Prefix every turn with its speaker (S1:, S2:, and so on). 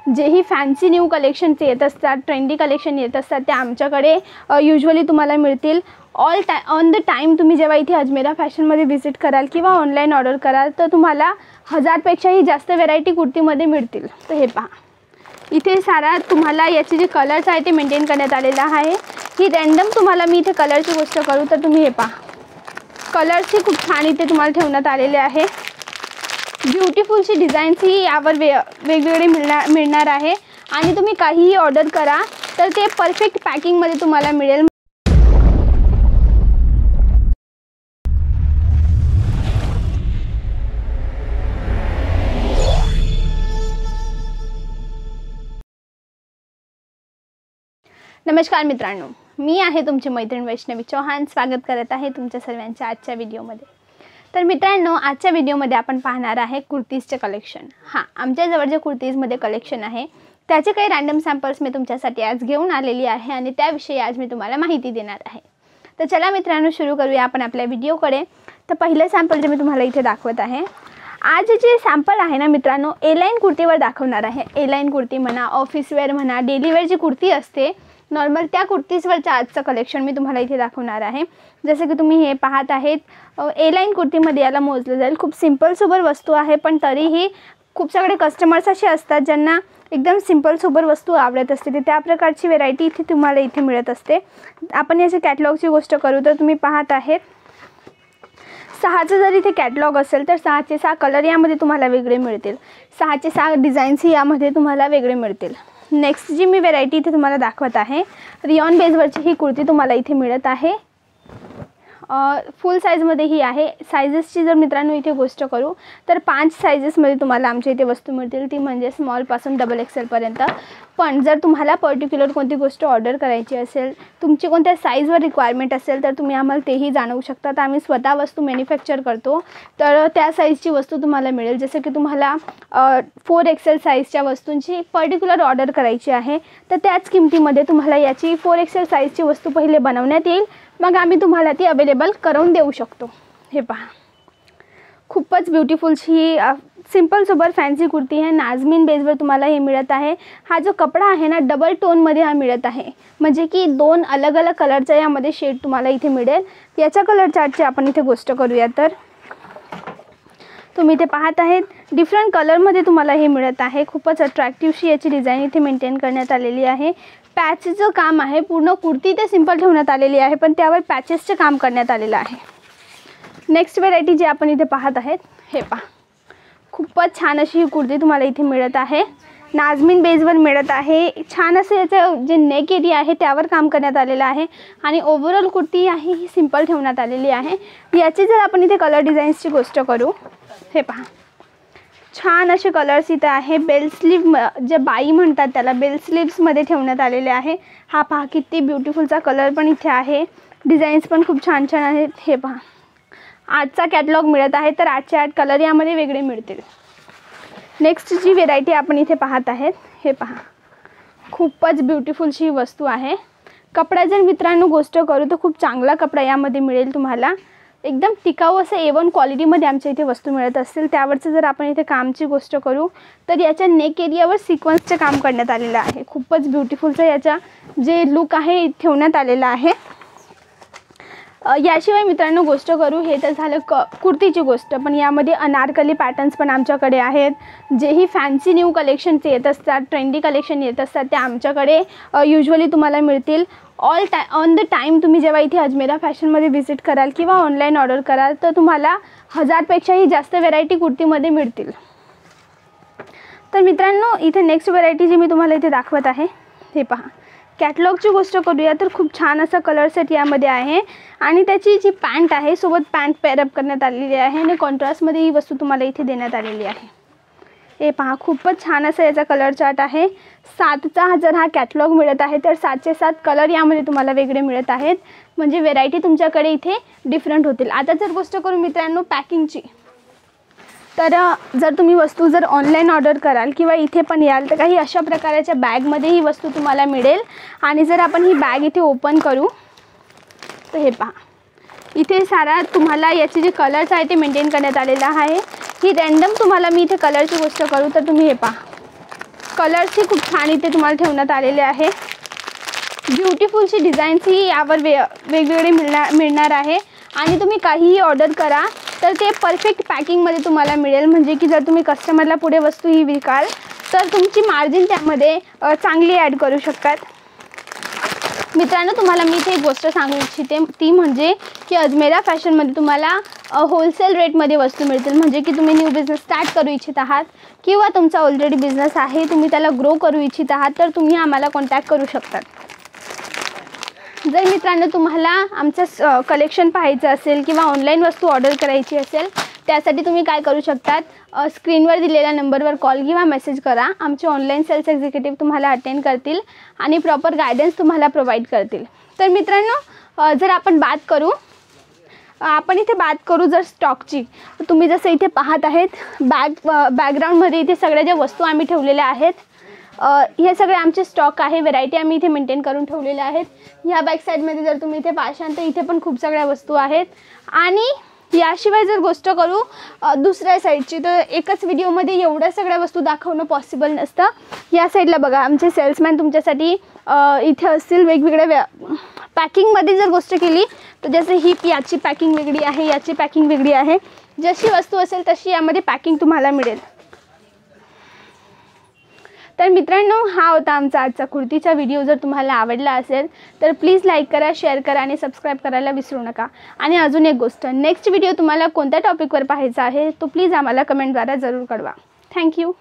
S1: जेही fancy new collections येत असतात, ट्रेंडी कलेक्शन येत असतात, ते आमच्याकडे युजुअली तुम्हाला मिळतील ऑन द टाईम. तुम्ही जेव्हा इथे अजमेरा फॅशनमध्ये व्हिजिट कराल किंवा ऑनलाईन ऑर्डर कराल तर तुम्हाला 1000पेक्षाही जास्त व्हेरायटी कुर्तीमध्ये मिळतील. तर हे पहा, इथे सारा तुम्हाला याचे जे कलर्स आहे ते मेंटेन करण्यात आलेला आहे. ही रॅन्डम तुम्हाला मी इथे कलरची गोष्ट करू तर तुम्ही हे पहा, कलर्सही खूप छान इथे तुम्हाला ठेवण्यात आलेले आहे. ब्युटिफुलची डिझाईन्सही यावर वेगवेगळे मिळणार आहे आणि तुम्ही काहीही ऑर्डर करा तर ते परफेक्ट पॅकिंगमध्ये तुम्हाला मिळेल. नमस्कार मित्रांनो, मी आहे तुमची मैत्रीण वैष्णवी चौहान. स्वागत करत आहे तुमच्या सर्वांच्या आजच्या व्हिडिओमध्ये. तर मित्रांनो, आजच्या व्हिडिओमध्ये आपण पाहणार आहे कुर्तीजचे कलेक्शन. आमच्याजवळ जे कुर्तीजमध्ये कलेक्शन आहे त्याचे काही रॅन्डम सॅम्पल्स मी तुमच्यासाठी आज घेऊन आलेली आहे आणि त्याविषयी आज मी तुम्हाला माहिती देणार आहे. तर चला मित्रांनो, सुरू करूया आपण आपल्या व्हिडिओकडे. तर पहिलं सॅम्पल जे मी तुम्हाला इथे दाखवत आहे, आज जे सॅम्पल आहे ना मित्रांनो, ए लाईन कुर्तीवर दाखवणार आहे. ए लाईन कुर्ती म्हणा, ऑफिस वेअर म्हणा, डेली वेअर जी कुर्ती असते नॉर्मल, त्या कुर्तीजवरचं आजचं कलेक्शन मी तुम्हाला इथे दाखवणार आहे. जसं की तुम्ही हे पाहत आहेत, ए लाईन कुर्तीमध्ये याला मोजलं जाईल. खूप सिंपल सोबर वस्तू आहे, पण तरीही खूप सगळे कस्टमर्स असे असतात ज्यांना एकदम सिंपल सोबर वस्तू आवडत असते. त्या प्रकारची व्हेरायटी इथे तुम्हाला इथे मिळत असते. आपण याच्या कॅटलॉगची गोष्ट करू तर तुम्ही पाहत आहेत 6चं जर इथे कॅटलॉग असेल तर 6चे 6 कलर यामध्ये तुम्हाला वेगळे मिळतील. 6चे 6 डिझाईन्सही यामध्ये तुम्हाला वेगळे मिळतील. नेक्स्ट जी मी व्हेरायटी इथे तुम्हाला दाखवत आहे, रियॉन बेसवरची ही कुर्ती तुम्हाला इथे मिळत आहे. फुल साईजमध्ये ही आहे. सायझेसची जर मित्रांनो इथे गोष्ट करू तर 5 सायझेसमध्ये तुम्हाला आमच्या इथे वस्तू मिळतील, ती म्हणजे स्मॉलपासून XXL. पण जर तुम्हाला पर्टिक्युलर कोणती गोष्ट ऑर्डर करायची असेल, तुमची कोणत्या साईजवर रिक्वायरमेंट असेल तर तुम्ही आम्हाला तेही जाणवू शकता. तर आम्ही स्वतः वस्तू मॅन्युफॅक्चर करतो, तर त्या साईजची वस्तू तुम्हाला मिळेल. जसं की तुम्हाला 4XL साईजच्या वस्तूंची पर्टिक्युलर ऑर्डर करायची आहे तर त्याच किमतीमध्ये तुम्हाला याची 4XL साईजची वस्तू पहिले बनवण्यात येईल, मग आम्ही तुम्हाला ती अवेलेबल करून देऊ शकतो. हे पहा, खूपच ब्युटिफुलशी सिंपल सोबर फॅन्सी कुर्ती आहे. नाजमीन बेसवर तुम्हाला हे मिळत आहे. हा जो कपडा आहे ना, डबल टोनमध्ये हा मिळत आहे, म्हणजे की 2 अलग अलग कलरचा यामध्ये शेड तुम्हाला इथे मिळेल. याच्या कलर चार्टची आपण इथे गोष्ट करूया तर तुम्ही इथे पाहत आहेत डिफरंट कलरमध्ये तुम्हाला हे मिळत आहे. खूपच अट्रॅक्टिव्हशी याची डिझाईन इथे मेंटेन करण्यात आलेली आहे. पॅचेसचं काम आहे, पूर्ण कुर्ती ते सिंपल ठेवण्यात आलेली आहे, पण त्यावर पॅचेसचं काम करण्यात आलेलं आहे. नेक्स्ट व्हेरायटी जी आपण इथे पाहत आहेत, हे पहा, खूपच छान अशी ही कुर्ती तुम्हाला इथे मिळत आहे. नाजमीन बेसवर मिळत आहे. छान असं याचं जे नेक एरिया आहे त्यावर काम करण्यात आलेलं आहे आणि ओव्हरऑल कुर्ती आहे ही सिंपल ठेवण्यात आलेली आहे. याची जर आपण इथे कलर डिझाईन्सची गोष्ट करू, हे पहा, छान असे कलर्स इथे आहे. बेल स्लीव जे बाई म्हणतात त्याला बेल स्लीव्समध्ये ठेवण्यात आलेले आहे. हा पहा, किती ब्युटिफुलचा कलर पण इथे आहे. डिझाईन्स पण खूप छान छान आहेत. हे पहा, 8चा कॅटलॉग मिळत आहे, तर 8चे 8 कलर यामध्ये वेगळे मिळतील. नेक्स्ट जी व्हेरायटी आपण इथे पाहत आहेत, हे पहा, खूपच ब्युटिफुलशी वस्तू आहे. कपडा जर मित्रांनो गोष्ट करू तर खूप चांगला कपडा यामध्ये मिळेल तुम्हाला. एकदम टिकाऊ असं A1 क्वालिटीमध्ये आमच्या इथे वस्तू मिळत असतील. त्यावरचं जर आपण इथे कामची गोष्ट करू तर याच्या नेक एरियावर सिक्वेन्सचं काम करण्यात आलेलं आहे. खूपच ब्युटिफुलचं याचा जे लुक आहे ठेवण्यात आलेला आहे. याशिवाय मित्रांनो गोष्ट करू, हे तर झालं कुर्तीची गोष्ट, पण यामध्ये अनारकली पॅटर्न्स पण आमच्याकडे आहेत. जेही फॅन्सी न्यू कलेक्शन्स येत असतात, ट्रेंडी कलेक्शन येत असतात, ते आमच्याकडे युजुअली तुम्हाला मिळतील ऑन द टाईम. तुम्ही जेव्हा इथे अजमेरा फॅशनमध्ये व्हिजिट कराल किंवा ऑनलाईन ऑर्डर कराल तर तुम्हाला 1000पेक्षाही जास्त व्हेरायटी कुर्तीमध्ये मिळतील. तर मित्रांनो, इथे नेक्स्ट व्हेरायटी जी मी तुम्हाला इथे दाखवत आहे, हे पहा, कॅटलॉगची गोष्ट करूया तर खूप छान असा कलर सेट यामध्ये आहे आणि त्याची जी पॅन्ट आहे सोबत पॅन्ट पेअरअप करण्यात आलेली आहे आणि कॉन्ट्रास्टमध्ये ही वस्तू तुम्हाला इथे देण्यात आलेली आहे. हे पहा, खूपच छान असा याचा कलर चार्ट आहे. 7चा जर हा कॅटलॉग मिळत आहे तर 7चे 7 कलर यामध्ये तुम्हाला वेगळे मिळत आहेत, म्हणजे व्हेरायटी तुमच्याकडे इथे डिफरंट होतील. आता जर गोष्ट करू मित्रांनो पॅकिंगची, तर जर तुम्ही वस्तू जर ऑनलाईन ऑर्डर कराल किंवा इथे पण याल तर काही अशा प्रकारच्या बॅगमध्ये ही वस्तू तुम्हाला मिळेल. आणि जर आपण ही बॅग इथे ओपन करू तर हे पहा, इथे सारा तुम्हाला याचे जे कलर्स आहे ते मेंटेन करण्यात आलेला आहे. ही रॅन्डम तुम्हाला मी इथे कलरची गोष्ट करू तर तुम्ही हे पहा, कलर्सही खूप छान इथे तुम्हाला ठेवण्यात आलेले आहे. ब्युटिफुलशी डिझाईन्सही यावर वेगवेगळे मिळणार आहे. आणि तुम्ही काहीही ऑर्डर करा तर ते परफेक्ट पॅकिंगमध्ये तुम्हाला मिळेल. म्हणजे की जर तुम्ही कस्टमरला पुढे वस्तू ही विकाल तर तुमची मार्जिन त्यामध्ये चांगली ॲड करू शकतात. मित्रांनो, तुम्हाला मी इथे एक गोष्ट सांगू इच्छिते, ती म्हणजे की अजमेरा फॅशनमध्ये तुम्हाला होलसेल रेटमध्ये वस्तू मिळतील. म्हणजे की तुम्ही न्यू बिझनेस स्टार्ट करू इच्छित आहात किंवा तुमचा ऑलरेडी बिझनेस आहे, तुम्ही त्याला ग्रो करू इच्छित आहात, तर तुम्ही आम्हाला कॉन्टॅक्ट करू शकतात. जर मित्रांनो तुम्हाला आमचं कलेक्शन पाहायचं असेल किंवा ऑनलाईन वस्तू ऑर्डर करायची असेल, त्यासाठी तुम्ही काय करू शकतात, स्क्रीनवर दिलेल्या नंबरवर कॉल किंवा मेसेज करा. आमचे ऑनलाईन सेल्स एक्झिक्युटिव्ह तुम्हाला अटेंड करतील आणि प्रॉपर गायडन्स तुम्हाला प्रोव्हाइड करतील. तर मित्रांनो, जर आपण इथे बात करू जर स्टॉकची, तर तुम्ही जसं इथे पाहत आहेत बॅकग्राऊंडमध्ये इथे सगळ्या ज्या वस्तू आम्ही ठेवलेल्या आहेत, हे सगळे आमचे स्टॉक आहे. व्हरायटी आम्ही इथे मेंटेन करून ठेवलेल्या आहेत. ह्या बॅक साईडमध्ये जर तुम्ही इथे पाहशाल तर इथे पण खूप सगळ्या वस्तू आहेत. आणि याशिवाय जर गोष्ट करू दुसऱ्या साईडची, तर एकच व्हिडिओमध्ये एवढ्या सगळ्या वस्तू दाखवणं पॉसिबल नसतं. या साईडला बघा, आमचे सेल्समॅन तुमच्यासाठी इथे असतील. वेगवेगळ्या पॅकिंगमध्ये जर गोष्ट केली तर जसं याची पॅकिंग वेगळी आहे, याची पॅकिंग वेगळी आहे. जशी वस्तू असेल तशी यामध्ये पॅकिंग तुम्हाला मिळेल. तर मित्रांनो, हा होता आमचा आजचा कुर्तीचा व्हिडिओ. जर तुम्हाला आवडला असेल तर प्लीज लाईक करा, शेअर करा आणि सबस्क्राईब करायला विसरू नका. आणि अजून एक गोष्ट, नेक्स्ट व्हिडिओ तुम्हाला कोणत्या टॉपिकवर पाहायचा आहे तो प्लीज आम्हाला कमेंटद्वारे जरूर कळवा. थँक्यू.